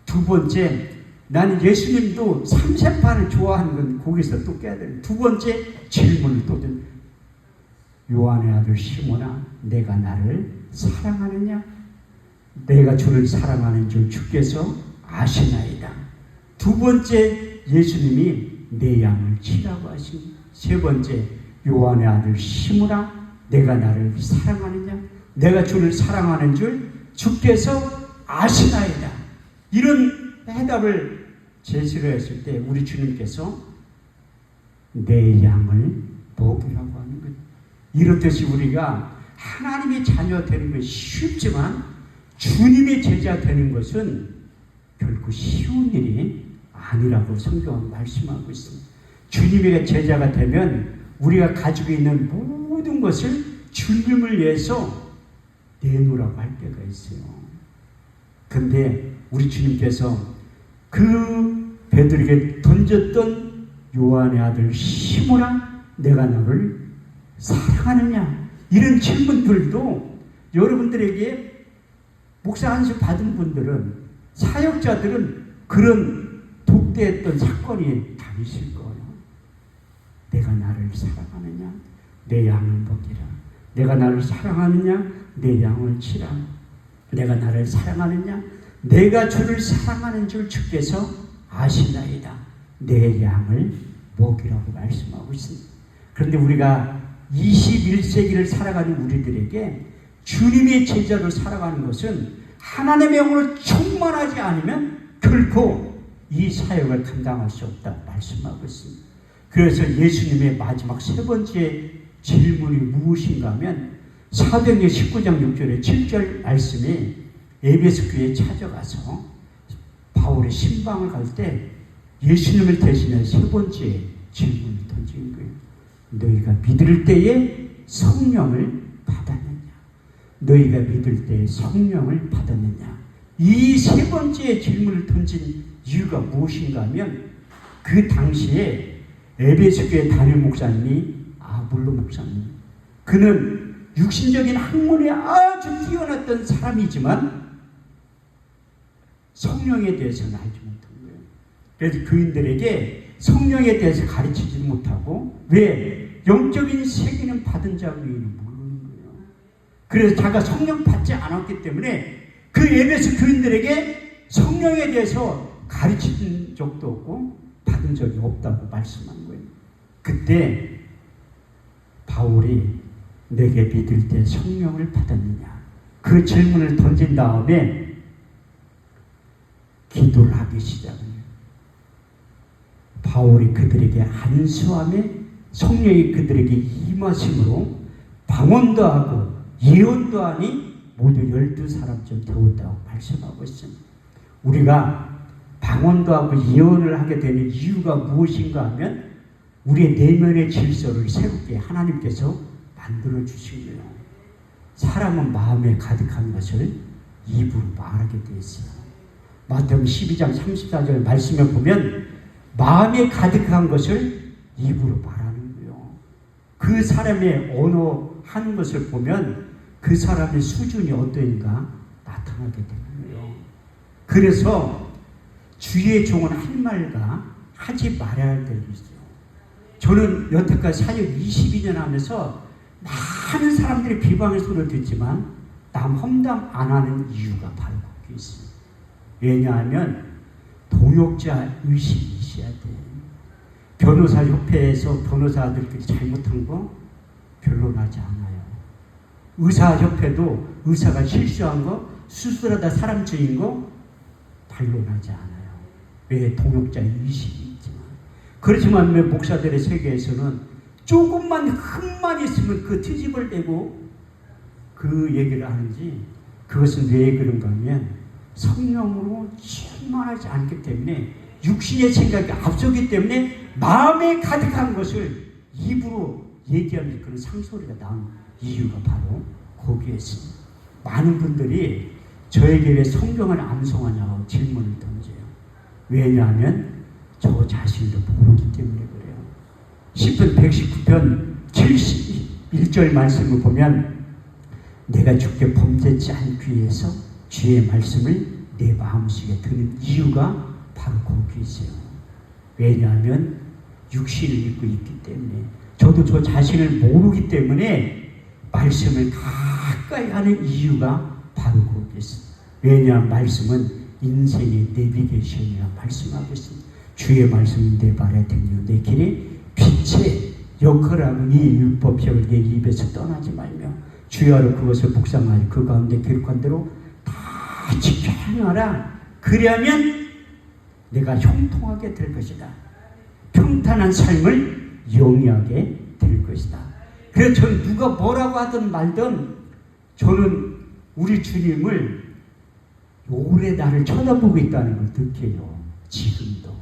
두 번째, 나는 예수님도 삼세판을 좋아하는 건 거기서 또 깨야 돼요. 두 번째 질문을 또 든 요한의 아들 시몬아, 내가 나를 사랑하느냐? 내가 주를 사랑하는 줄 주께서 아시나이다. 두 번째, 예수님이 내 양을 치라고 하시니. 세 번째, 요한의 아들 시몬아, 내가 나를 사랑하느냐? 내가 주를 사랑하는 줄 주께서 아시나이다. 이런 해답을 제시를 했을 때 우리 주님께서 내 양을 먹이라고 하는 거예요. 이렇듯이 우리가 하나님의 자녀 되는 것이 쉽지만 주님의 제자 되는 것은 결코 쉬운 일이 아니라고 성경은 말씀하고 있습니다. 주님의 제자가 되면 우리가 가지고 있는 모든 것을 주님을 위해서 내놓으라고 할 때가 있어요. 근데 우리 주님께서 그 베드로에게 던졌던 요한의 아들 시몬아, 내가 너를 사랑하느냐? 이런 질문들도 여러분들에게 목사 안수 받은 분들은, 사역자들은 그런 독대했던 사건이 다 있을 거예요. 내가 나를 사랑하느냐? 내 양을 먹이라. 내가 나를 사랑하느냐? 내 양을 치라. 내가 나를 사랑하느냐? 내가 주를 사랑하는 줄 주께서 아시나이다. 내 양을 먹이라고 말씀하고 있습니다. 그런데 우리가 21세기를 살아가는 우리들에게 주님의 제자로 살아가는 것은 하나님의 영으로 충만하지 않으면 결코 이 사역을 감당할 수 없다고 말씀하고 있습니다. 그래서 예수님의 마지막 세 번째 질문이 무엇인가 하면 사도행전 19장 6절에 7절 말씀이 에베소 교회에 찾아가서 바울의 신방을 갈 때 예수님을 대신해 세 번째 질문을 던진 거예요. 너희가 믿을 때에 성령을 받았느냐? 너희가 믿을 때에 성령을 받았느냐? 이 세 번째 질문을 던진 이유가 무엇인가 하면 그 당시에 에베소 교회 담임 목사님이 아볼로 목사님, 그는 육신적인 학문에 아주 뛰어났던 사람이지만 성령에 대해서는 알지 못한 거예요. 그래서 교인들에게 성령에 대해서 가르치지 못하고, 왜? 영적인 세계는 받은 자 외에는 모르는 거예요. 그래서 자기가 성령 받지 않았기 때문에 그 에베소 교인들에게 성령에 대해서 가르친 적도 없고 받은 적이 없다고 말씀한 거예요. 그때 바울이 내게 믿을 때 성령을 받았느냐? 그 질문을 던진 다음에 기도를 하기 시작해요. 바울이 그들에게 안수함에 성령이 그들에게 임하심으로 방언도 하고 예언도 하니 모두 12사람쯤 되었다고 말씀하고 있습니다. 우리가 방언도 하고 예언을 하게 되는 이유가 무엇인가 하면 우리의 내면의 질서를 새롭게 하나님께서 만들어 주신 거예요. 사람은 마음에 가득한 것을 입으로 말하게 되어 있어요. 마태복음 12장 34절 말씀에 보면 마음에 가득한 것을 입으로 말하는 거예요. 그 사람의 언어 하는 것을 보면 그 사람의 수준이 어떠한가 나타나게 되는 거예요. 그래서 주의 종은 할 말과 하지 말아야 할 때가 있어요. 저는 여태까지 사역 22년 하면서 많은 사람들이 비방의 소리를 듣지만 남 험담 안 하는 이유가 바로 거기에 있습니다. 왜냐하면 동역자 의식이 있어야 돼요. 변호사 협회에서 변호사들끼리 잘못한 거 변론하지 않아요. 의사 협회도 의사가 실수한 거, 수술하다 사람 죽인 거 반론하지 않아요. 왜? 동역자 의식이 있지만. 그렇지만 왜 목사들의 세계에서는 조금만 흠만 있으면 그 트집을 내고 그 얘기를 하는지, 그것은 왜 그런가 하면 성령으로 충만하지 않기 때문에, 육신의 생각이 앞서기 때문에 마음에 가득한 것을 입으로 얘기하면서 그런 상소리가 나온 이유가 바로 거기에 있습니다. 많은 분들이 저에게 왜 성경을 암송하냐고 질문을 던져요. 왜냐하면 저 자신도 모르기 때문에 그래요. 시편 119편 71절 말씀을 보면 내가 주께 범죄치 않기 위해서 주의 말씀을 내 마음속에 드는 이유가 바로 거기 있어요. 왜냐하면 육신을 입고 있기 때문에, 저도 저 자신을 모르기 때문에 말씀을 가까이 하는 이유가 바로 거기 있어요. 왜냐하면 말씀은 인생의 내비게이션이라 말씀하고 있습니다. 주의 말씀이 내 발에 등이요 내 길에 빛의 역할을 하고 이 율법책을 내 입에서 떠나지 말며 주야로 그것을 묵상하여 그 가운데 기록한 대로 다 지켜 행하라. 그리하면 내가 형통하게 될 것이다. 평탄한 삶을 영위하게 될 것이다. 그래서 저는 누가 뭐라고 하든 말든 저는 우리 주님을 오래 나를 쳐다보고 있다는 걸 느껴요. 지금도.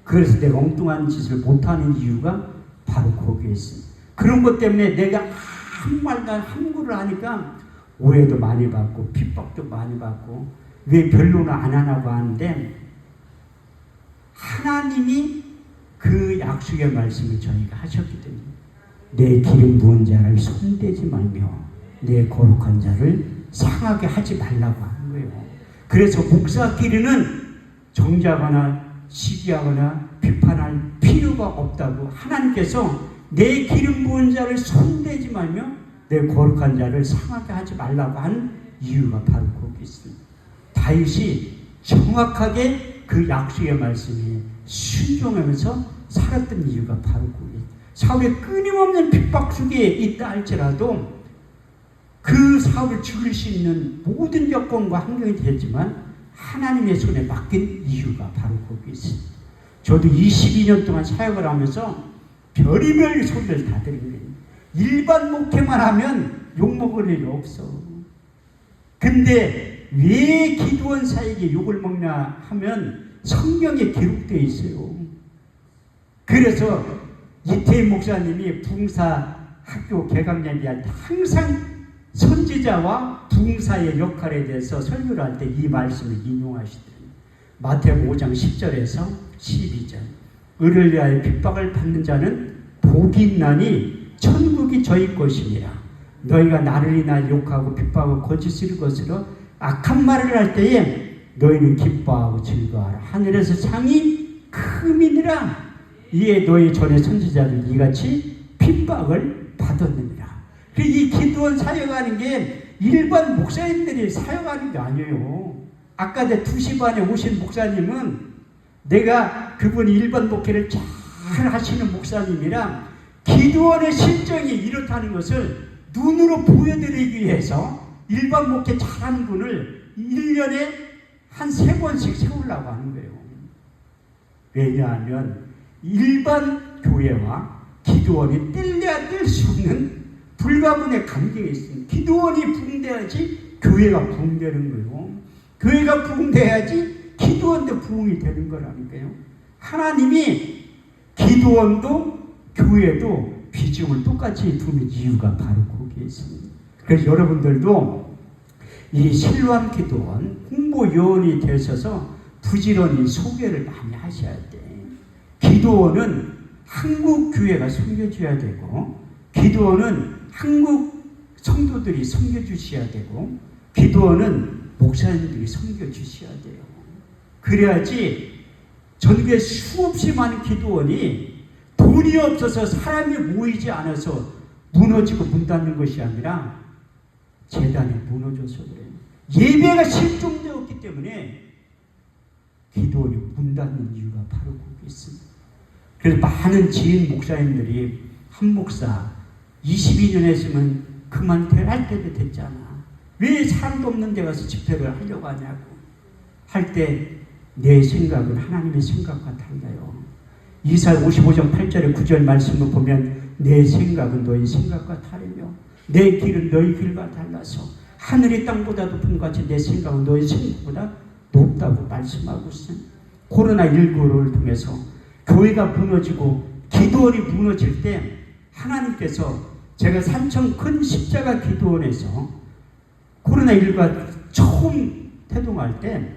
그래서 내가 엉뚱한 짓을 못하는 이유가 바로 거기에 있습니다. 그런 것 때문에 내가 한 말도 함구를 하니까 오해도 많이 받고 핍박도 많이 받고 왜 변론을 안 하냐고 하는데, 하나님이 그 약속의 말씀을 저희가 하셨기 때문에 내 기름 부은 자를 손대지 말며 내 거룩한 자를 상하게 하지 말라고 하는 거예요. 그래서 목사끼리는 정죄하거나 시기하거나 비판할 필요가 없다고 하나님께서 내 기름 부은 자를 손대지 말며 내 거룩한 자를 상하게 하지 말라고 한 이유가 바로 거기 있습니다. 다윗이 정확하게 그 약속의 말씀에 순종하면서 살았던 이유가 바로 거기 있습니다. 사울의 끊임없는 핍박 속에 있다 할지라도 그 사울을 죽일 수 있는 모든 여건과 환경이 되지만 하나님의 손에 맡긴 이유가 바로 거기 있습니다. 저도 22년 동안 사역을 하면서 별의별 소리를 다 들은 거예요. 일반 목회만 하면 욕먹을 일이 없어. 근데 왜 기도원 사역에 욕을 먹냐 하면 성경에 기록되어 있어요. 그래서 이태임 목사님이 부흥사 학교 개강년에 할 때 항상 선지자와 부흥사의 역할에 대해서 설교를 할 때 이 말씀을 인용하시더니 마태복음 5장 10절에서 12절 의를 위하여 핍박을 받는 자는 복이 있나니 천국이 저희 것이니라. 너희가 나를 인하여 욕하고 핍박하고 거짓을 것으로 악한 말을 할 때에 너희는 기뻐하고 즐거워하라. 하늘에서 상이 크미니라. 이에 너희 전에 선지자들 이같이 핍박을 받았느니라. 이 기도원 사역하는 게 일반 목사님들이 사역하는 게 아니에요. 아까 내 2시 반에 오신 목사님은 내가 그분이 일반 목회를 잘 하시는 목사님이라 기도원의 실정이 이렇다는 것을 눈으로 보여드리기 위해서 일반 목회 잘하는 분을 1년에 한 3번씩 세우려고 하는 거예요. 왜냐하면 일반 교회와 기도원이 뗄래야 뗄 수 없는 불가분의 관계가 있습니다. 기도원이 부흥돼야지 교회가 부흥되는 거예요. 교회가 부흥돼야지 기도원도 부흥이 되는 거라니까요. 하나님이 기도원도 교회도 비중을 똑같이 두는 이유가 바로 거기에 있습니다. 그래서 여러분들도 이 실로암 기도원 홍보요원이 되셔서 부지런히 소개를 많이 하셔야 돼. 기도원은 한국 교회가 섬겨줘야 되고, 기도원은 한국 성도들이 섬겨주셔야 되고, 기도원은 목사님들이 섬겨주셔야 돼요. 그래야지 전국에 수없이 많은 기도원이 돈이 없어서 사람이 모이지 않아서 무너지고 문 닫는 것이 아니라 재단이 무너져서 그래요. 예배가 실종되었기 때문에 기도원이 문 닫는 이유가 바로 거기 있습니다. 그래서 많은 지인 목사님들이 한 목사 22년 했으면 그만 할 때도 됐잖아. 왜 사람도 없는 데 가서 집회를 하려고 하냐고 할 때 내 생각은 하나님의 생각과 달라요. 이사야 55장 8절에 9절 말씀을 보면 내 생각은 너희 생각과 다르며 내 길은 너희 길과 달라서 하늘이 땅보다 높은 것 같이 내 생각은 너희 생각보다 높다고 말씀하고 있어요. 코로나19를 통해서 교회가 무너지고 기도원이 무너질 때 하나님께서 제가 산청 큰 십자가 기도원에서 코로나19가 처음 태동할 때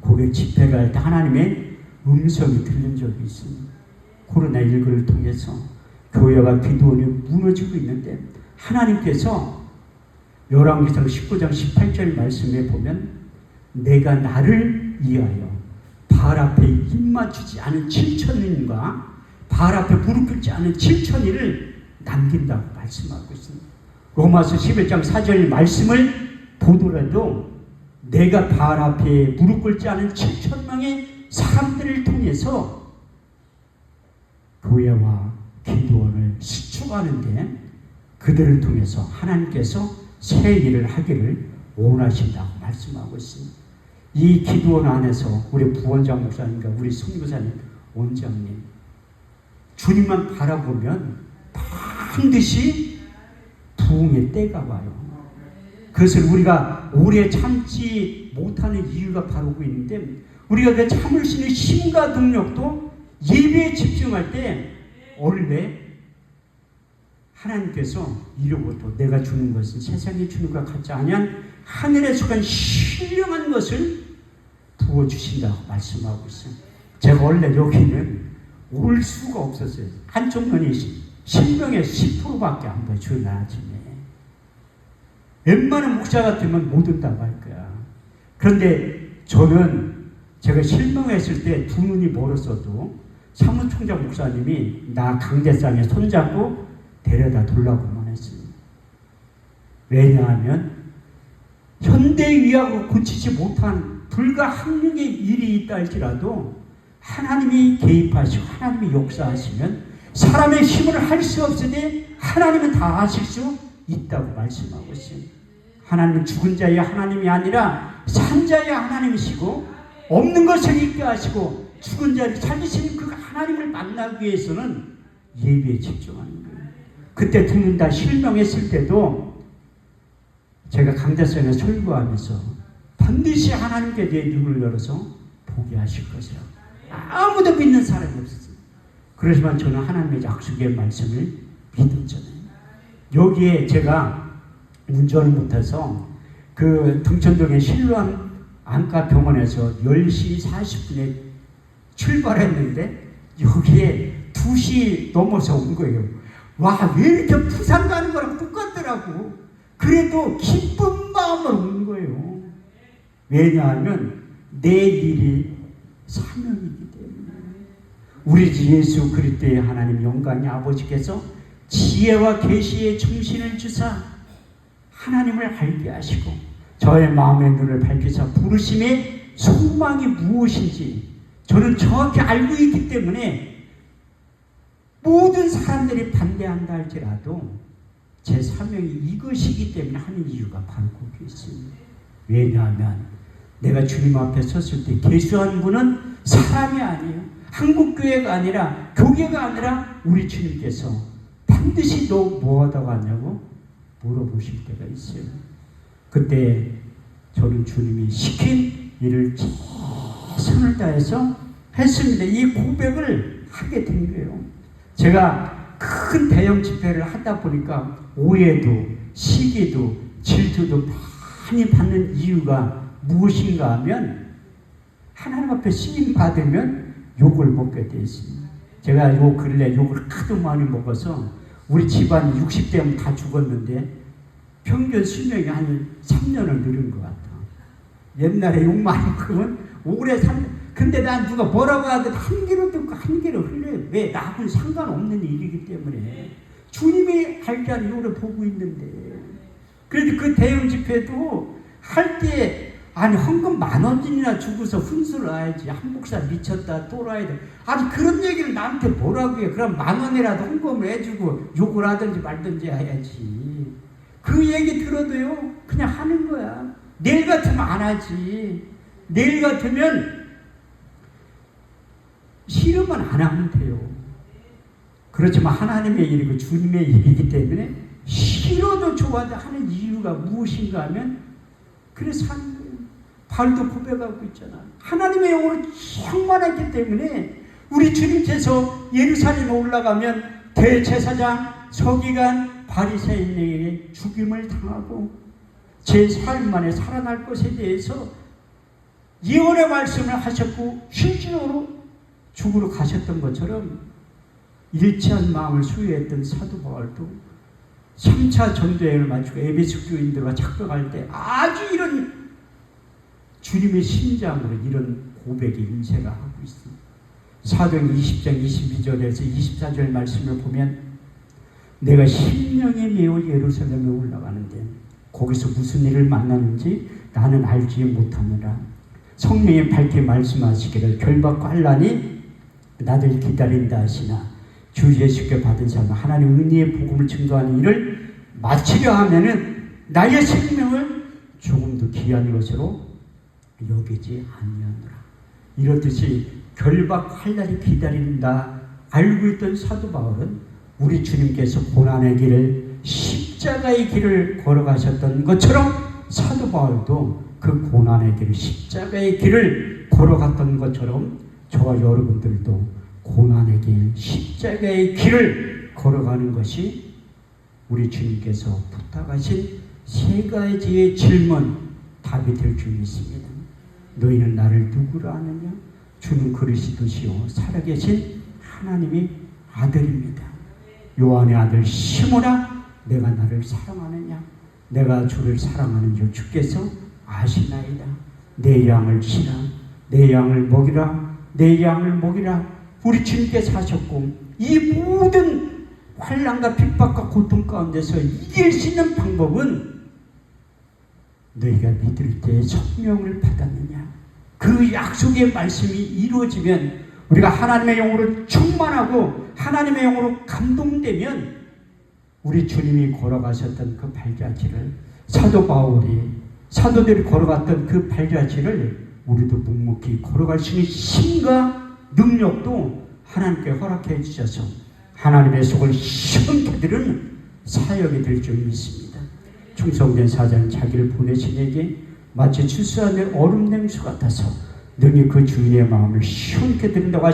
거기에 집회를 할 때 하나님의 음성이 들린 적이 있습니다. 코로나19를 통해서 교회와 기도원이 무너지고 있는데 하나님께서 열왕기상 19장 18절 말씀에 보면 내가 나를 위하여 바알 앞에 입 맞추지 않은 7천인과 바알 앞에 무릎 꿇지 않은 7천인을 남긴다고 말씀하고 있습니다. 로마서 11장 4절 말씀을 보더라도 내가 바알 앞에 무릎 꿇지 않은 7천명의 사람들을 통해서 교회와 기도원을 수축하는데 그들을 통해서 하나님께서 새 일을 하기를 원하신다고 말씀하고 있습니다. 이 기도원 안에서 우리 부원장 목사님과 우리 선교사님, 원장님 주님만 바라보면 반드시 부흥의 때가 와요. 그것을 우리가 오래 참지 못하는 이유가 바로 그 있는데 우리가 그 참을 수 있는 힘과 능력도 예배에 집중할 때 원래 하나님께서 이로부터 내가 주는 것은 세상에 주는 것 같지 아니한 하늘에 속한 신령한 것을 부어주신다고 말씀하고 있어요. 제가 원래 여기는 올 수가 없었어요. 한쪽 면이 신명의 10%밖에 안 보여. 주일 아침에 웬만한 목사 같으면 못 온다고 할 거야. 그런데 저는 제가 실명했을 때 두 눈이 멀었어도 사무총장 목사님이 나 강대상에 손잡고 데려다 돌라고만 했습니다. 왜냐하면 현대의학으로 고치지 못한 불가항력의 일이 있다 할지라도 하나님이 개입하시고 하나님이 역사하시면 사람의 힘을 할 수 없으니 하나님은 다 하실 수 있다고 말씀하고 있습니다. 하나님은 죽은 자의 하나님이 아니라 산 자의 하나님이시고 없는 것을 있게 하시고 죽은 자를 살리시는 그 하나님을 만나기 위해서는 예배에 집중하는 거예요. 그때 두 분 다 실명했을 때도 제가 강대상에 설교하면서 반드시 하나님께 내 눈을 열어서 보게 하실 것이라고 아무도 믿는 사람이 없었어요. 그렇지만 저는 하나님의 약속의 말씀을 믿었잖아요. 여기에 제가 운전을 못해서 그 등촌동의 신루한 안과병원에서 10시 40분에 출발했는데 여기에 2시 넘어서 온 거예요. 와, 왜 이렇게 부산 가는 거랑 똑같더라고. 그래도 기쁜 마음으로 온 거예요. 왜냐하면 내 일이 사명이기 때문에. 우리 주 예수 그리스도의 하나님 영광의 아버지께서 지혜와 계시의 정신을 주사 하나님을 알게 하시고 저의 마음의 눈을 밝히사 부르심의 소망이 무엇인지 저는 정확히 알고 있기 때문에 모든 사람들이 반대한다 할지라도 제 사명이 이것이기 때문에 하는 이유가 바로 거기 있습니다. 왜냐하면 내가 주님 앞에 섰을 때 계수한 분은 사람이 아니에요. 한국교회가 아니라 교계가 아니라 우리 주님께서 반드시 너 뭐하다고 하냐고 물어보실 때가 있어요. 그때 저는 주님이 시킨 일을 최선을 다해서 했습니다. 이 고백을 하게 된 거예요. 제가 큰 대형 집회를 하다 보니까 오해도 시기도 질투도 많이 받는 이유가 무엇인가 하면 하나님 앞에 시임 받으면 욕을 먹게 되어 있습니다. 제가 요 근래 욕을 하도 많이 먹어서 우리 집안이 60대면 다 죽었는데 평균 수명이 한 3년을 늘은 것 같아. 옛날에 욕 많이 먹으면 오래 산. 근데 난 누가 뭐라고 하든 한 귀로 듣고 한 귀로 흘려요. 왜? 나하고는 상관없는 일이기 때문에. 주님이 알게 하는 요를 보고 있는데. 그래도 그 대형 집회도 할 때 아니 헌금 10,000원이나 주고서 훈수를 해야지. 한 목사 미쳤다 또라이다. 아니 그런 얘기를 나한테 뭐라고 해. 그럼 10,000원이라도 헌금을 해주고 욕을 하든지 말든지 해야지. 그 얘기 들어도요 그냥 하는 거야. 내일 같으면 안 하지. 내일 같으면 싫으면 안 하면 돼요. 그렇지만 하나님의 일이고 주님의 일이기 때문에 싫어도 좋아도 하는 이유가 무엇인가 하면 그래서 하는 거예요. 바울도 고백하고 있잖아. 하나님의 영으로 충만했기 때문에 우리 주님께서 예루살렘에 올라가면 대제사장, 서기관, 바리새인에게 죽임을 당하고 제 사흘 만에 살아날 것에 대해서 예언의 말씀을 하셨고 실제로 죽으러 가셨던 것처럼 일치한 마음을 수여했던 사도 바울도 3차 전도여행을 마치고 에베소 교인들과 작별할 때 아주 이런 주님의 심장으로 이런 고백이 임세가 하고 있습니다. 사도행 20장 22절에서 24절 말씀을 보면 내가 심령에 매우 예루살렘에 올라가는데 거기서 무슨 일을 만나는지 나는 알지 못하느라 성령이 밝게 말씀하시기를 결박과 환난이 나를 기다린다 하시나 주 예수께 받은 사람은 하나님 은혜의 복음을 증거하는 일을 마치려 하면은 나의 생명을 조금도 귀한 것으로 여기지 아니하노라. 이렇듯이 결박 환난이 기다린다 알고 있던 사도 바울은 우리 주님께서 고난의 길을 십자가의 길을 걸어가셨던 것처럼 사도 바울도 그 고난의 길 십자가의 길을 걸어갔던 것처럼 저와 여러분들도 고난의 길 십자가의 길을 걸어가는 것이 우리 주님께서 부탁하신 세 가지의 질문 답이 될 줄 믿습니다. 너희는 나를 누구로 아느냐? 주는 그리스도시요 살아계신 하나님의 아들입니다. 요한의 아들 시몬아 내가 나를 사랑하느냐? 내가 주를 사랑하는 줄 주께서 아시나이다. 내 양을 치라. 내 양을 먹이라. 내 양을 먹이라. 우리 주님께서 하셨고 이 모든 환난과 핍박과 고통 가운데서 이길 수 있는 방법은 너희가 믿을 때 성령을 받았느냐? 그 약속의 말씀이 이루어지면 우리가 하나님의 영으로 충만하고 하나님의 영으로 감동되면 우리 주님이 걸어가셨던 그 발자취를 사도 바울이 사도들이 걸어갔던 그 발자취를 우리도 묵묵히 걸어갈 수 있는 힘과 능력도 하나님께 허락해 주셔서 하나님의 속을 시원케 들은 사역이 될 줄 믿습니다. 충성된 사자는 자기를 보내신 이에게 마치 추수하는 얼음 냉수 같아서 능히 그 주인의 마음을 시원케 드린다고